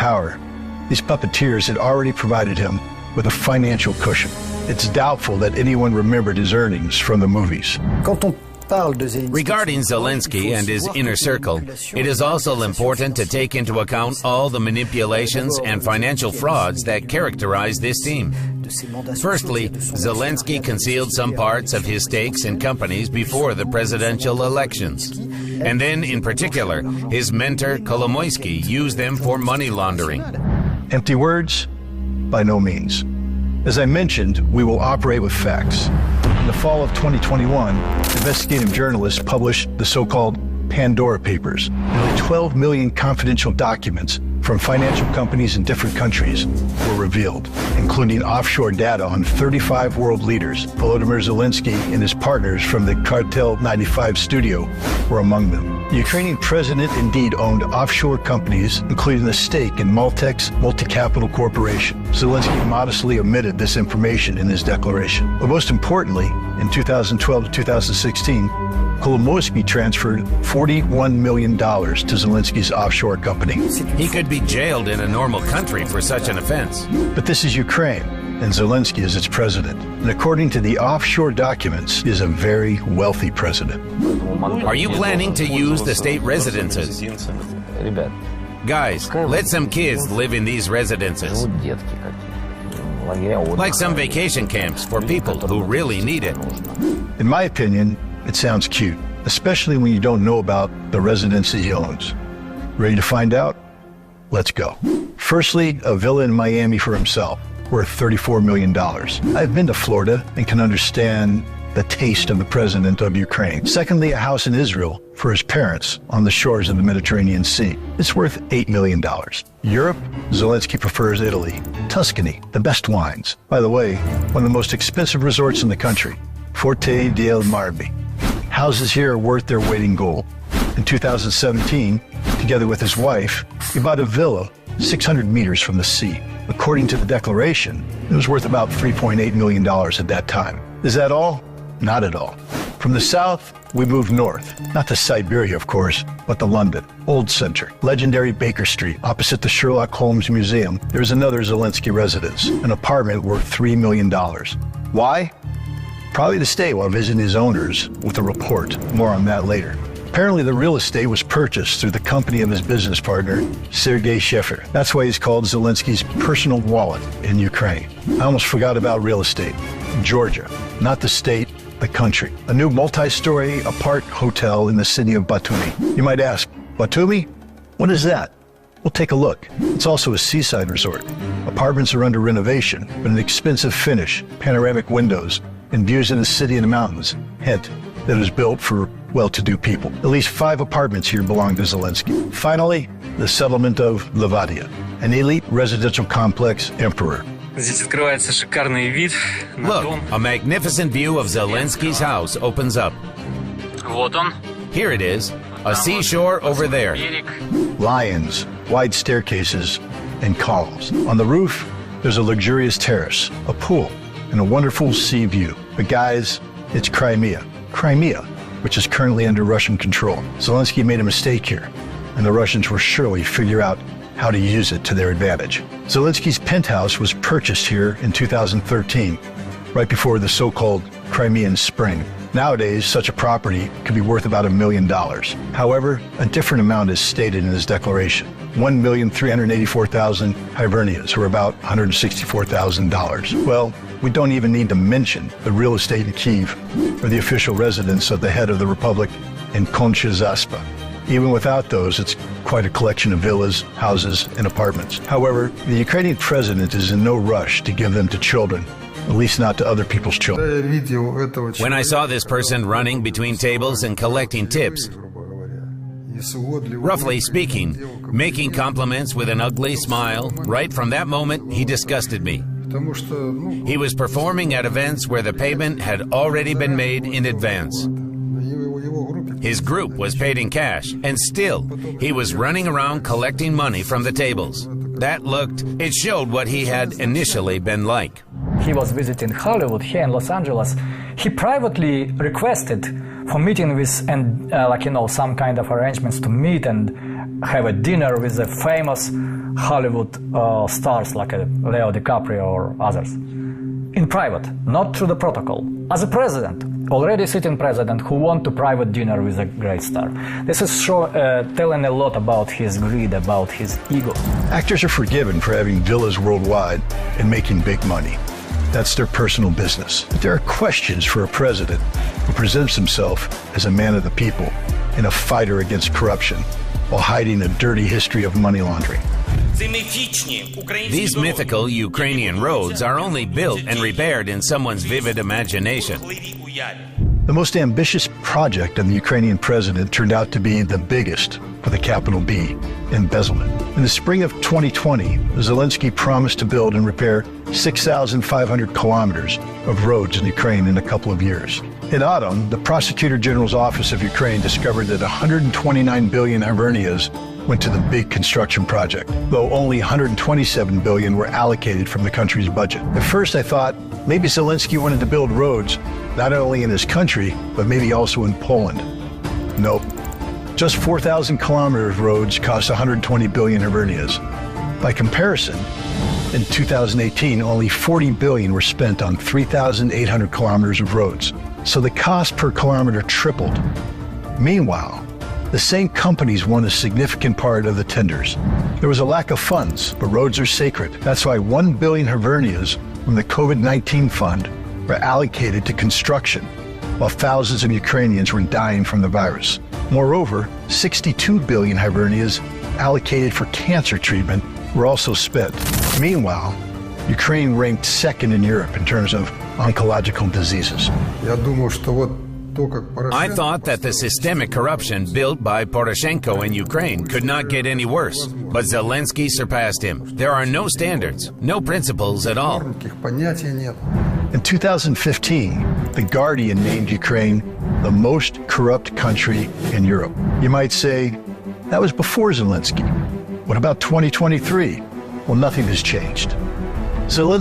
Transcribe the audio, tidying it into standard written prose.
power, these puppeteers had already provided him with a financial cushion. It's doubtful that anyone remembered his earnings from the movies. Regarding Zelenskyy and his inner circle, it is also important to take into account all the manipulations and financial frauds that characterize this team. Firstly, Zelenskyy concealed some parts of his stakes in companies before the presidential elections. And then, in particular, his mentor Kolomoisky used them for money laundering. Empty words? By no means. As I mentioned, we will operate with facts. In the fall of 2021, investigative journalists published the so-called Pandora Papers. Nearly 12 million confidential documents from financial companies in different countries were revealed, including offshore data on 35 world leaders. Volodymyr Zelenskyy and his partners from the Cartel 95 studio were among them. The Ukrainian president indeed owned offshore companies, including a stake in Maltex Multi-Capital Corporation. Zelenskyy modestly omitted this information in his declaration. But most importantly, in 2012 to 2016, Kolomoisky transferred $41 million to Zelensky's offshore company. He could be jailed in a normal country for such an offense. But this is Ukraine, and Zelenskyy is its president. And according to the offshore documents, he is a very wealthy president. Are you planning to use the state residences? Guys, let some kids live in these residences. Like some vacation camps for people who really need it. In my opinion, it sounds cute, especially when you don't know about the residence he owns. Ready to find out? Let's go. Firstly, a villa in Miami for himself, worth $34 million. I've been to Florida and can understand the taste of the president of Ukraine. Secondly, a house in Israel for his parents on the shores of the Mediterranean Sea. It's worth $8 million. Europe, Zelenskyy prefers Italy. Tuscany, the best wines. By the way, one of the most expensive resorts in the country, Forte del Marbi. Houses here are worth their weight in gold. In 2017, together with his wife, he bought a villa 600 meters from the sea. According to the declaration, it was worth about $3.8 million at that time. Is that all? Not at all. From the south, we moved north. Not to Siberia, of course, but to London. Old Center, legendary Baker Street, opposite the Sherlock Holmes Museum. There's another Zelenskyy residence, an apartment worth $3 million. Why? Probably to stay while visiting his owners with a report. More on that later. Apparently, the real estate was purchased through the company of his business partner, Sergei Sheffer. That's why he's called Zelensky's personal wallet in Ukraine. I almost forgot about real estate. Georgia, not the state, the country. A new multi-story apart hotel in the city of Batumi. You might ask, Batumi? What is that? We'll take a look. It's also a seaside resort. Apartments are under renovation, but an expensive finish, panoramic windows, and views in the city and the mountains. Hint, that it was built for well-to-do people. At least 5 apartments here belong to Zelenskyy. Finally, the settlement of Levadia, an elite residential complex emperor. Look, a magnificent view of Zelenskyy's house opens up. Here it is, a seashore over there. Lions, wide staircases, and columns. On the roof, there's a luxurious terrace, a pool, and a wonderful sea view. But guys, it's Crimea. Crimea, which is currently under Russian control. Zelenskyy made a mistake here, and the Russians will surely figure out how to use it to their advantage. Zelenskyy's penthouse was purchased here in 2013, right before the so-called Crimean Spring. Nowadays, such a property could be worth about $1 million. However, a different amount is stated in his declaration. 1,384,000 hryvnias, or about $164,000. Well, we don't even need to mention the real estate in Kyiv or the official residence of the head of the republic in Koncha-Zaspa. Even without those, it's quite a collection of villas, houses, and apartments. However, the Ukrainian president is in no rush to give them to children, at least not to other people's children. When I saw this person running between tables and collecting tips, roughly speaking, making compliments with an ugly smile, right from that moment, he disgusted me. He was performing at events where the payment had already been made in advance. His group was paid in cash, and still, he was running around collecting money from the tables. It showed what he had initially been like. He was visiting Hollywood here in Los Angeles. He privately requested for meeting with and some kind of arrangements to meet and have a dinner with the famous Hollywood stars like Leo DiCaprio or others. In private, not through the protocol. As a president, already sitting president who went to private dinner with a great star. This is telling a lot about his greed, about his ego. Actors are forgiven for having villas worldwide and making big money. That's their personal business. But there are questions for a president who presents himself as a man of the people and a fighter against corruption while hiding a dirty history of money laundering. These mythical Ukrainian roads are only built and repaired in someone's vivid imagination. The most ambitious project of the Ukrainian president turned out to be the biggest, with a capital B, embezzlement. In the spring of 2020, Zelenskyy promised to build and repair 6,500 kilometers of roads in Ukraine in a couple of years. In autumn, the Prosecutor General's Office of Ukraine discovered that 129 billion hryvnias went to the big construction project, though only 127 billion were allocated from the country's budget. At first I thought maybe Zelenskyy wanted to build roads not only in his country, but maybe also in Poland. Nope. Just 4,000 kilometers of roads cost 120 billion hryvnias. By comparison, in 2018, only 40 billion were spent on 3,800 kilometers of roads. So the cost per kilometer tripled. Meanwhile, the same companies won a significant part of the tenders. There was a lack of funds, but roads are sacred. That's why 1 billion hryvnias from the COVID-19 fund were allocated to construction, while thousands of Ukrainians were dying from the virus. Moreover, 62 billion hryvnias allocated for cancer treatment were also spent. Meanwhile, Ukraine ranked second in Europe in terms of oncological diseases. I thought that the systemic corruption built by Poroshenko in Ukraine could not get any worse, but Zelenskyy surpassed him. There are no standards, no principles at all. In 2015, The Guardian named Ukraine the most corrupt country in Europe. You might say, that was before Zelenskyy. What about 2023? Well, nothing has changed. Zelenskyy